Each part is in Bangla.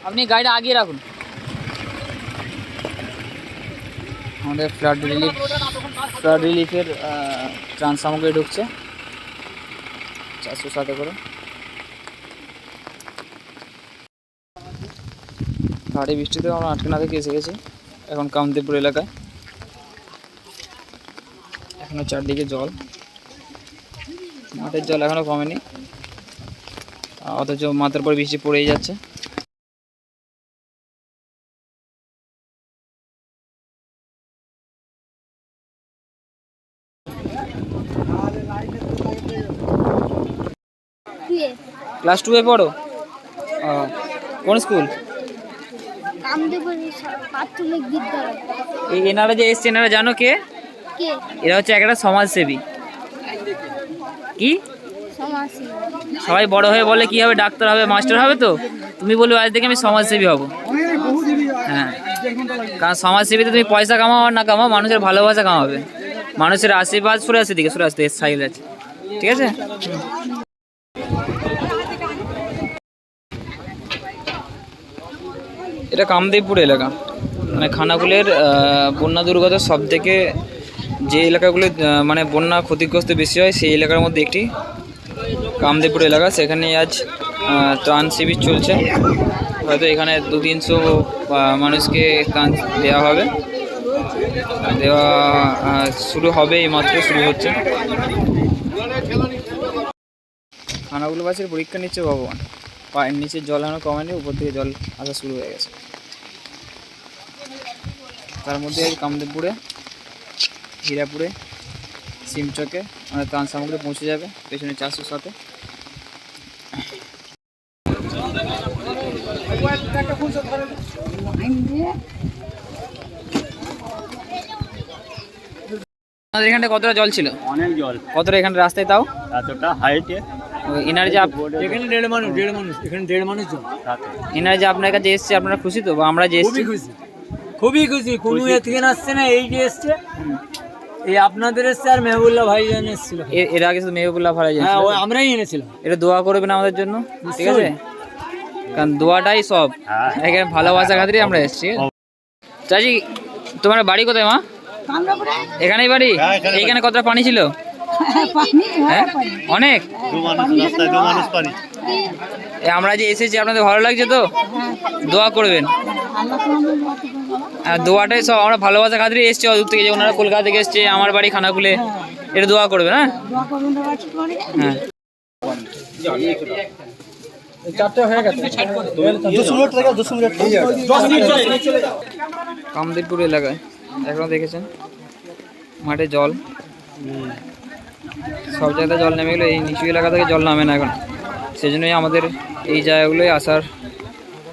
আপনি গাড়িটা আগিয়ে রাখুন। আমাদের ফ্লাড রিলিফের ত্রাণ সামগ্রী ঢুকছে 407 করে। ভারী বৃষ্টিতে আমরা আটকে না থেকে এসে গেছি এখন কামদেবপুর এলাকায়। এখনো চারদিকে জল, মাঠের জল এখনো কমেনি, অথচ মাথার পর বৃষ্টি পড়েই যাচ্ছে। ক্লাস 2 এ পড়ো? কোন স্কুল? এনারা যে এসছে এনারা জানো কে? এরা হচ্ছে একটা সমাজসেবী। কি সবাই বড় হয়ে বলে কি হবে, ডাক্তার হবে, মাস্টার হবে, তো তুমি বলবে আজ থেকে আমি সমাজসেবী হব। হ্যাঁ, কারণ সমাজসেবীতে তুমি পয়সা কামাও আর না কামাও, মানুষের ভালোবাসা কামাবে, মানুষের আশীর্বাদ। সরে আসে দিকে, সরে আসতে সাইল আছে, ঠিক আছে? এটা কামদেবপুর এলাকা, মানে খানাকুলের বন্যা দুর্গত সব থেকে যে এলাকাগুলো মানে বন্যা ক্ষতিগ্রস্ত বেশি হয় সেই এলাকার মধ্যে একটি কামদেবপুর এলাকা। সেখানে আজ ত্রাণ শিবির চলছে। হয়তো এখানে 200-300 মানুষকে ত্রাণ দেওয়া হবে, দেওয়া শুরু হবে, এই মাত্র শুরু হচ্ছে। খানাকুলবাসীর পরীক্ষা নিচ্ছে ভগবান। পায়ের নিচে জল এখনো কমেনি, উপর থেকে জল আসা শুরু হয়ে গেছে। তার মধ্যে আজ কামদেবপুরে, হীরাপুরে, সিমচকে আমাদের ত্রাণ সামগ্রী পৌঁছে যাবে পেছনে 407-এ। আমাদের এখানে কতটা জল ছিল? অনেক জল। কতটা এখানে রাস্তায়? তাও এতটা হাইটে। এনার যে এখানে 1.5 মানুষ, এখানে 1.5 মানুষ জল। এনার যে আপনার কাছে এসছে, আপনারা খুশি তো? বা আমরা যে এসছি খুবই খুশি। কোনো থেকে আসছে না, এই যে এসছে, এই আপনাদের এসছে আর মেহবুল্লাহ ভাইজান এসেছিল। এর আগে শুধু মেহবুল্লাহ ভাইজান, হ্যাঁ আমরাই এনেছিলাম। এটা দোয়া করবেন আমাদের জন্য, ঠিক আছে? কারণ দোয়াটাই সব। এখানে ভালোবাসা খাতিরই আমরা এসেছি। চাচি, তোমার বাড়ি কোথায় মা? এখানেই বাড়ি? এইখানে কতটা পানি ছিল? হ্যাঁ, অনেক। আমরা যে এসেছি আপনাদের ভালো লাগছে তো? দোয়া করবেন। দোয়াটাই সব, আমরা ভালোবাসা খাতিরে এসছি অদূর থেকে, যে ওনারা কলকাতা থেকে এসছে, আমার বাড়ি খানাকুলে, এটা দোয়া করবেন। হ্যাঁ হ্যাঁ, কামদেবপুর এলাকায় এখনো দেখেছেন মাঠে জল, সব জায়গায় জল নেমে গেলো। এই নিচু এলাকা থেকে জল নামে না এখন, সেজন্যই আমাদের এই জায়গাগুলোয় আসার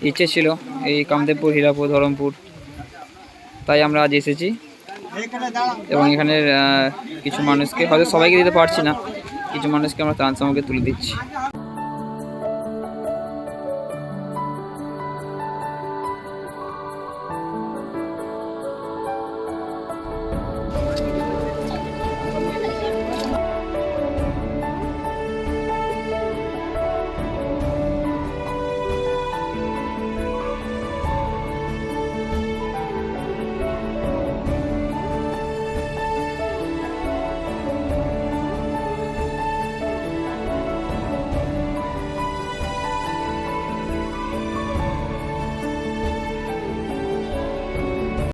ইচ্ছে ছিল, এই কামদেবপুর, হীরাপুর, ধরমপুর। তাই আমরা আজ এসেছি এবং এখানের কিছু মানুষকে, হয়তো সবাইকে দিতে পারছি না, কিছু মানুষকে আমরা ত্রাণ সামগ্রী তুলে দিচ্ছি।